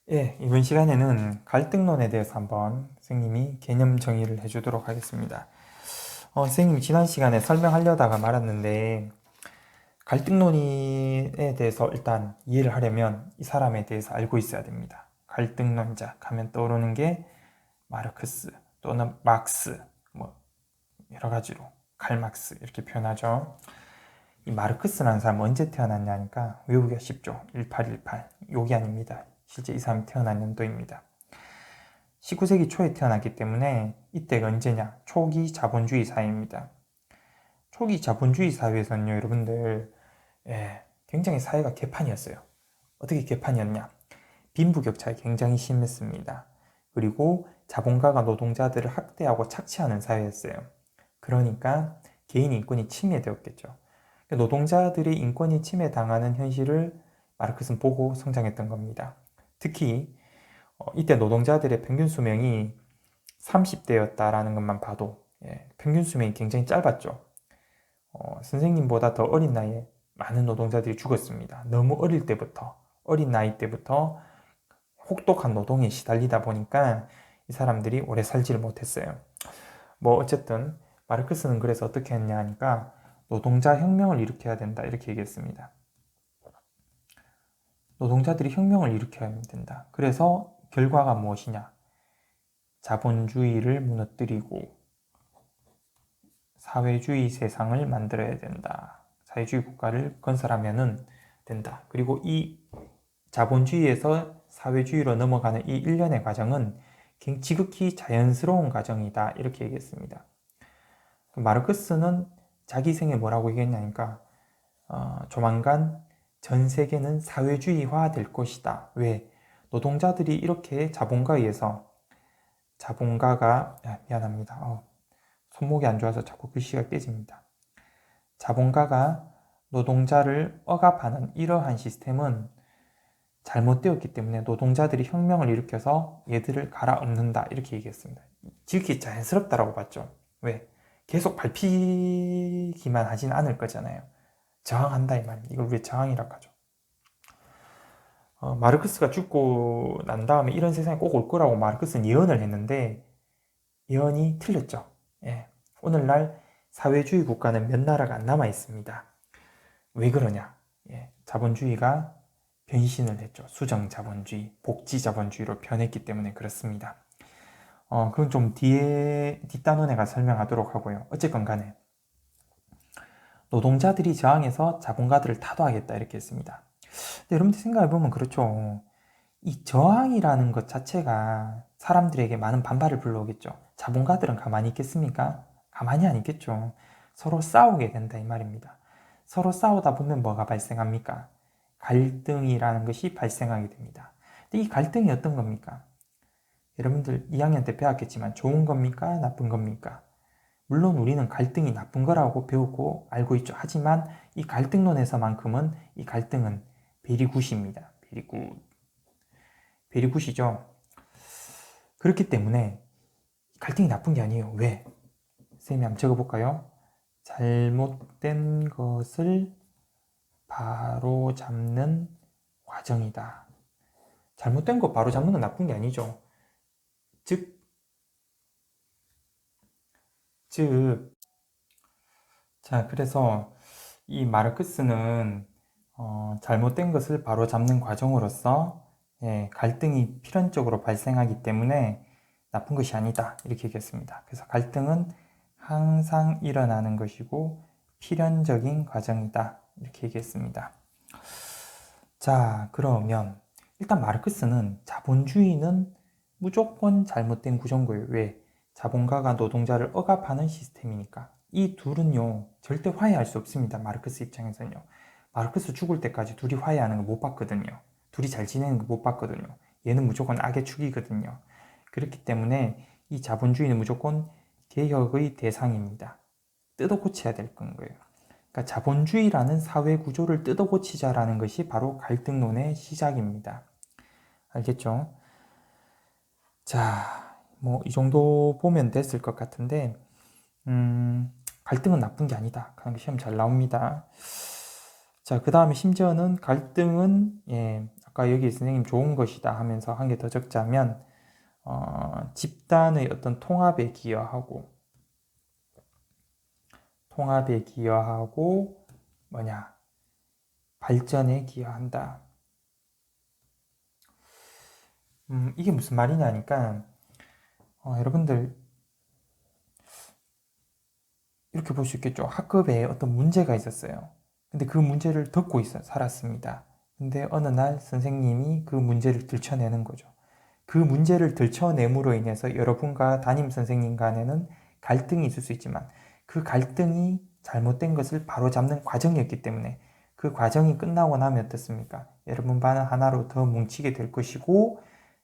예, 이번 시간에는 갈등론에 대해서 한번 선생님이 개념 정의를 해주도록 하겠습니다. 선생님이 지난 시간에 설명하려다가 말았는데, 갈등론에 대해서 일단 이해를 하려면 이 사람에 대해서 알고 있어야 됩니다. 갈등론자 하면 떠오르는 게 마르크스 또는 막스, 뭐 여러 가지로 칼막스 이렇게 표현하죠. 이 마르크스라는 사람은 언제 태어났냐니까 외우기가 쉽죠. 1818. 욕이 아닙니다. 실제 이 사람이 태어난 연도입니다. 19세기 초에 태어났기 때문에 이때가 언제냐? 초기 자본주의 사회입니다. 초기 자본주의 사회에서는요, 여러분들, 굉장히 사회가 개판이었어요. 어떻게 개판이었냐? 빈부격차가 굉장히 심했습니다. 그리고 자본가가 노동자들을 학대하고 착취하는 사회였어요. 그러니까 개인 인권이 침해되었겠죠. 노동자들의 인권이 침해당하는 현실을 마르크스는 보고 성장했던 겁니다. 특히 이때 노동자들의 평균 수명이 30대였다라는 것만 봐도 평균 수명이 굉장히 짧았죠. 선생님보다 더 어린 나이에 많은 노동자들이 죽었습니다. 너무 어린 나이 때부터 혹독한 노동에 시달리다 보니까 이 사람들이 오래 살지를 못했어요. 뭐 어쨌든 마르크스는 그래서 어떻게 했냐 하니까 노동자 혁명을 일으켜야 된다 이렇게 얘기했습니다. 노동자들이 혁명을 일으켜야 된다. 그래서 결과가 무엇이냐? 자본주의를 무너뜨리고 사회주의 세상을 만들어야 된다. 사회주의 국가를 건설하면 된다. 그리고 이 자본주의에서 사회주의로 넘어가는 이 일련의 과정은 지극히 자연스러운 과정이다. 이렇게 얘기했습니다. 마르크스는 자기 생에 뭐라고 얘기했냐니까 조만간 전 세계는 사회주의화 될 것이다. 왜? 노동자들이 이렇게 자본가에 의해서 자본가가 미안합니다. 손목이 안 좋아서 자꾸 글씨가 깨집니다. 자본가가 노동자를 억압하는 이러한 시스템은 잘못되었기 때문에 노동자들이 혁명을 일으켜서 얘들을 갈아엎는다 이렇게 얘기했습니다. 지극히 자연스럽다라고 봤죠. 왜? 계속 밟히기만 하진 않을 거잖아요. 저항한다 이 말입니다. 이걸 왜 저항이라고 하죠? 마르크스가 죽고 난 다음에 이런 세상이 꼭 올 거라고 마르크스는 예언을 했는데 예언이 틀렸죠. 예. 오늘날 사회주의 국가는 몇 나라가 안 남아 있습니다. 왜 그러냐? 자본주의가 변신을 했죠. 수정 자본주의, 복지 자본주의로 변했기 때문에 그렇습니다. 그건 좀 뒤에 뒷단원에가 설명하도록 하고요. 어쨌건 간에 노동자들이 저항해서 자본가들을 타도하겠다 이렇게 했습니다. 근데 여러분들 생각해보면 그렇죠. 이 저항이라는 것 자체가 사람들에게 많은 반발을 불러오겠죠. 자본가들은 가만히 있겠습니까? 가만히 안 있겠죠. 서로 싸우게 된다 이 말입니다. 서로 싸우다 보면 뭐가 발생합니까? 갈등이라는 것이 발생하게 됩니다. 근데 이 갈등이 어떤 겁니까? 여러분들 2학년 때 배웠겠지만 좋은 겁니까? 나쁜 겁니까? 물론 우리는 갈등이 나쁜 거라고 배우고 알고 있죠. 하지만 이 갈등론에서만큼은 이 갈등은 베리굿입니다. 베리굿이죠. 그렇기 때문에 갈등이 나쁜 게 아니에요. 왜? 선생님이 한번 적어볼까요? 잘못된 것을 바로 잡는 과정이다. 잘못된 거 바로 잡는 건 나쁜 게 아니죠. 즉, 즉, 자, 그래서 이 마르크스는 잘못된 것을 바로 잡는 과정으로서 갈등이 필연적으로 발생하기 때문에 나쁜 것이 아니다. 이렇게 얘기했습니다. 그래서 갈등은 항상 일어나는 것이고 필연적인 과정이다. 이렇게 얘기했습니다. 자, 그러면 일단 마르크스는 자본주의는 무조건 잘못된 구조인 왜? 자본가가 노동자를 억압하는 시스템이니까. 이 둘은요, 절대 화해할 수 없습니다. 마르크스 입장에서는요. 마르크스 죽을 때까지 둘이 화해하는 거 못 봤거든요. 둘이 잘 지내는 거 못 봤거든요. 얘는 무조건 악의 축이거든요. 그렇기 때문에 이 자본주의는 무조건 개혁의 대상입니다. 뜯어 고쳐야 될 건 거예요. 그러니까 자본주의라는 사회 구조를 뜯어 고치자라는 것이 바로 갈등론의 시작입니다. 알겠죠? 자, 뭐 이 정도 보면 됐을 것 같은데 갈등은 나쁜 게 아니다. 그런 게 시험 잘 나옵니다. 자, 그 다음에 심지어는 갈등은 아까 여기 선생님 좋은 것이다 하면서 한 개 더 적자면 집단의 어떤 통합에 기여하고 뭐냐 발전에 기여한다. 이게 무슨 말이냐니까 여러분들 이렇게 볼 수 있겠죠. 학급에 어떤 문제가 있었어요. 근데 그 문제를 듣고 살았습니다. 근데 어느 날 선생님이 그 문제를 들춰내는 거죠. 그 문제를 들춰냄으로 인해서 여러분과 담임 선생님 간에는 갈등이 있을 수 있지만 그 갈등이 잘못된 것을 바로잡는 과정이었기 때문에 그 과정이 끝나고 나면 어떻습니까? 여러분 반은 하나로 더 뭉치게 될 것이고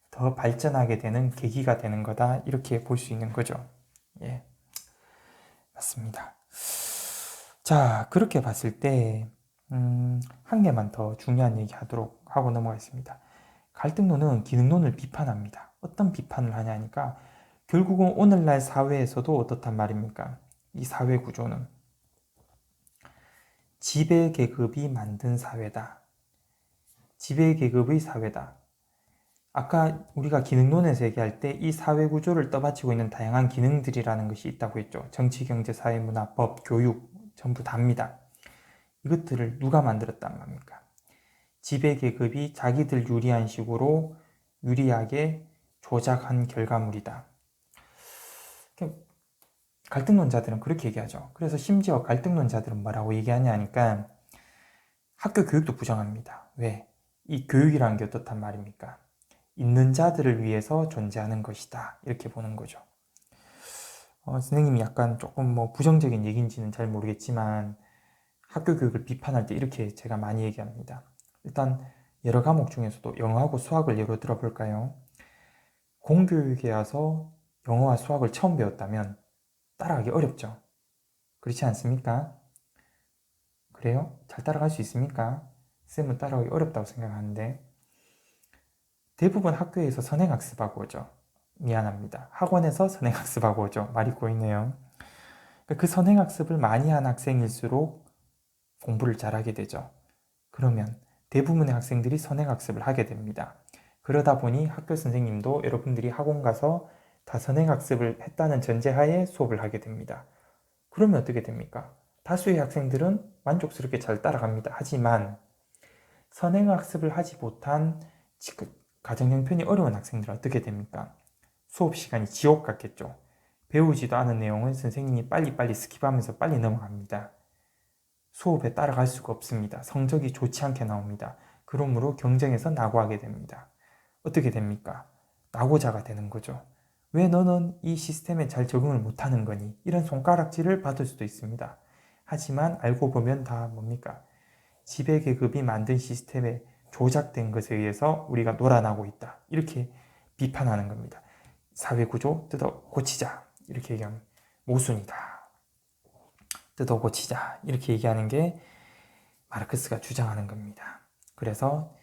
더 발전하게 되는 계기가 되는 거다. 이렇게 볼 수 있는 거죠. 예, 맞습니다. 자, 그렇게 봤을 때 한 개만 더 중요한 얘기 하도록 하고 넘어가겠습니다. 갈등론은 기능론을 비판합니다. 어떤 비판을 하냐니까 결국은 오늘날 사회에서도 어떻단 말입니까? 이 사회 구조는 지배계급이 만든 사회다. 지배계급의 사회다. 아까 우리가 기능론에서 얘기할 때 이 사회 구조를 떠받치고 있는 다양한 기능들이라는 것이 있다고 했죠. 정치, 경제, 사회, 문화, 법, 교육 전부 다입니다. 이것들을 누가 만들었단 말입니까? 지배계급이 자기들 유리한 식으로 유리하게 조작한 결과물이다. 갈등론자들은 그렇게 얘기하죠. 그래서 심지어 갈등론자들은 뭐라고 얘기하냐 하니까 학교 교육도 부정합니다. 왜? 이 교육이라는 게 어떻단 말입니까? 있는 자들을 위해서 존재하는 것이다. 이렇게 보는 거죠. 선생님이 약간 조금 부정적인 얘기인지는 잘 모르겠지만 학교 교육을 비판할 때 이렇게 제가 많이 얘기합니다. 일단 여러 과목 중에서도 영어하고 수학을 예로 들어볼까요? 공교육에 와서 영어와 수학을 처음 배웠다면 따라가기 어렵죠. 그렇지 않습니까? 그래요? 잘 따라갈 수 있습니까? 쌤은 따라가기 어렵다고 생각하는데 대부분 학교에서 선행학습하고 오죠. 미안합니다. 학원에서 선행학습하고 오죠. 말이 꼬이네요. 그 선행학습을 많이 한 학생일수록 공부를 잘하게 되죠. 그러면 대부분의 학생들이 선행학습을 하게 됩니다. 그러다 보니 학교 선생님도 여러분들이 학원 가서 다 선행학습을 했다는 전제하에 수업을 하게 됩니다. 그러면 어떻게 됩니까? 다수의 학생들은 만족스럽게 잘 따라갑니다. 하지만 선행학습을 하지 못한 가정 형편이 어려운 학생들은 어떻게 됩니까? 수업 시간이 지옥 같겠죠. 배우지도 않은 내용은 선생님이 빨리빨리 스킵하면서 빨리 넘어갑니다. 수업에 따라갈 수가 없습니다. 성적이 좋지 않게 나옵니다. 그러므로 경쟁에서 낙오하게 됩니다. 어떻게 됩니까? 낙오자가 되는 거죠. 왜 너는 이 시스템에 잘 적응을 못하는 거니? 이런 손가락질을 받을 수도 있습니다. 하지만 알고 보면 다 뭡니까? 지배계급이 만든 시스템에 조작된 것에 의해서 우리가 놀아나고 있다. 이렇게 비판하는 겁니다. 사회구조 뜯어 고치자. 이렇게 얘기하면 모순이다. 뜯어 고치자. 이렇게 얘기하는 게 마르크스가 주장하는 겁니다. 그래서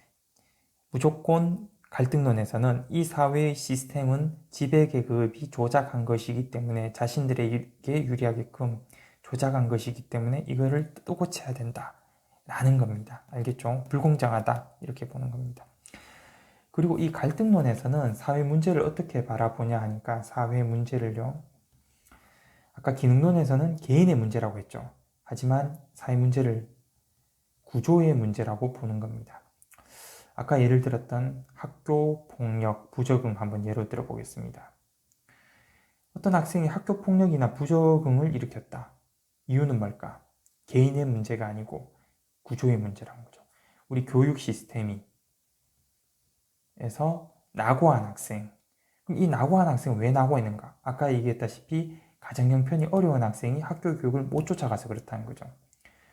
무조건 갈등론에서는 이 사회의 시스템은 지배계급이 조작한 것이기 때문에 자신들에게 유리하게끔 조작한 것이기 때문에 이거를 또 고쳐야 된다 라는 겁니다. 알겠죠? 불공정하다 이렇게 보는 겁니다. 그리고 이 갈등론에서는 사회 문제를 어떻게 바라보냐 하니까 사회 문제를요, 아까 기능론에서는 개인의 문제라고 했죠. 하지만 사회 문제를 구조의 문제라고 보는 겁니다. 아까 예를 들었던 학교 폭력, 부적응 한번 예로 들어보겠습니다. 어떤 학생이 학교 폭력이나 부적응을 일으켰다. 이유는 뭘까? 개인의 문제가 아니고 구조의 문제라는 거죠. 우리 교육 시스템이 에서 낙오한 학생. 그럼 이 낙오한 학생은 왜 낙오했는가? 아까 얘기했다시피 가정 형편이 어려운 학생이 학교 교육을 못 쫓아가서 그렇다는 거죠.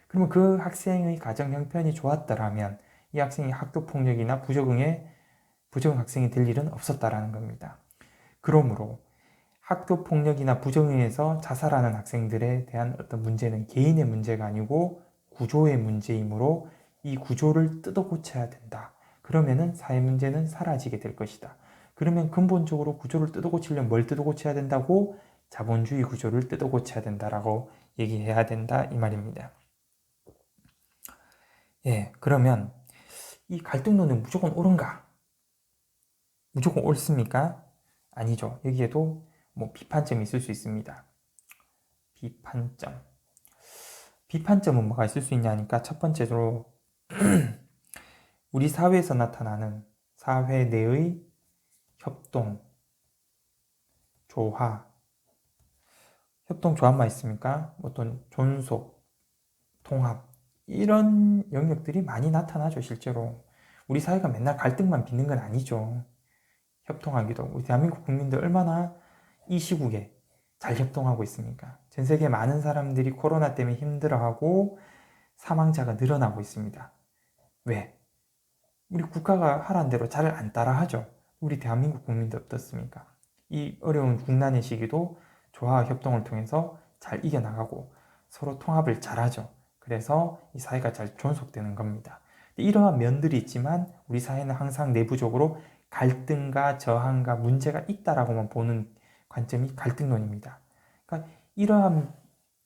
그러면 그 학생의 가정 형편이 좋았더라면 이 학생이 학교 폭력이나 부적응 학생이 될 일은 없었다라는 겁니다. 그러므로 학교 폭력이나 부적응에서 자살하는 학생들에 대한 어떤 문제는 개인의 문제가 아니고 구조의 문제이므로 이 구조를 뜯어 고쳐야 된다. 그러면은 사회 문제는 사라지게 될 것이다. 그러면 근본적으로 구조를 뜯어 고치려면 뭘 뜯어 고쳐야 된다고? 자본주의 구조를 뜯어 고쳐야 된다라고 얘기해야 된다 이 말입니다. 예, 그러면 이 갈등론은 무조건 옳은가? 무조건 옳습니까? 아니죠. 여기에도 뭐 비판점이 있을 수 있습니다. 비판점. 비판점은 뭐가 있을 수 있냐니까 첫 번째로 우리 사회에서 나타나는 사회 내의 협동, 조화, 협동 조합만 있습니까? 어떤 존속, 통합 이런 영역들이 많이 나타나죠. 실제로 우리 사회가 맨날 갈등만 빚는 건 아니죠. 협통하기도 우리 대한민국 국민들 얼마나 이 시국에 잘 협동하고 있습니까? 전 세계 많은 사람들이 코로나 때문에 힘들어하고 사망자가 늘어나고 있습니다. 왜? 우리 국가가 하라는 대로 잘 안 따라하죠. 우리 대한민국 국민들 어떻습니까? 이 어려운 국난의 시기도 조화와 협동을 통해서 잘 이겨나가고 서로 통합을 잘하죠. 그래서 이 사회가 잘 존속되는 겁니다. 이러한 면들이 있지만 우리 사회는 항상 내부적으로 갈등과 저항과 문제가 있다라고만 보는 관점이 갈등론입니다. 그러니까 이러한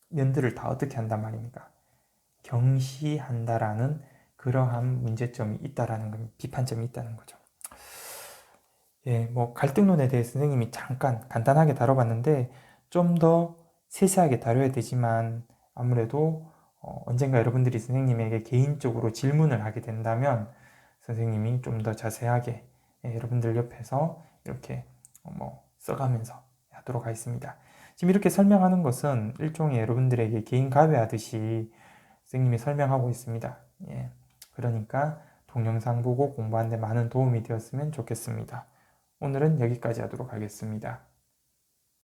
면들을 다 어떻게 한단 말입니까? 경시한다라는 그러한 문제점이 있다라는 건 비판점이 있다는 거죠. 예, 뭐 갈등론에 대해 선생님이 잠깐 간단하게 다뤄봤는데 좀 더 세세하게 다뤄야 되지만 아무래도 언젠가 여러분들이 선생님에게 개인적으로 질문을 하게 된다면 선생님이 좀 더 자세하게 여러분들 옆에서 이렇게 뭐 써가면서 하도록 하겠습니다. 지금 이렇게 설명하는 것은 일종의 여러분들에게 개인 가외하듯이 선생님이 설명하고 있습니다. 예, 그러니까 동영상 보고 공부하는 데 많은 도움이 되었으면 좋겠습니다. 오늘은 여기까지 하도록 하겠습니다.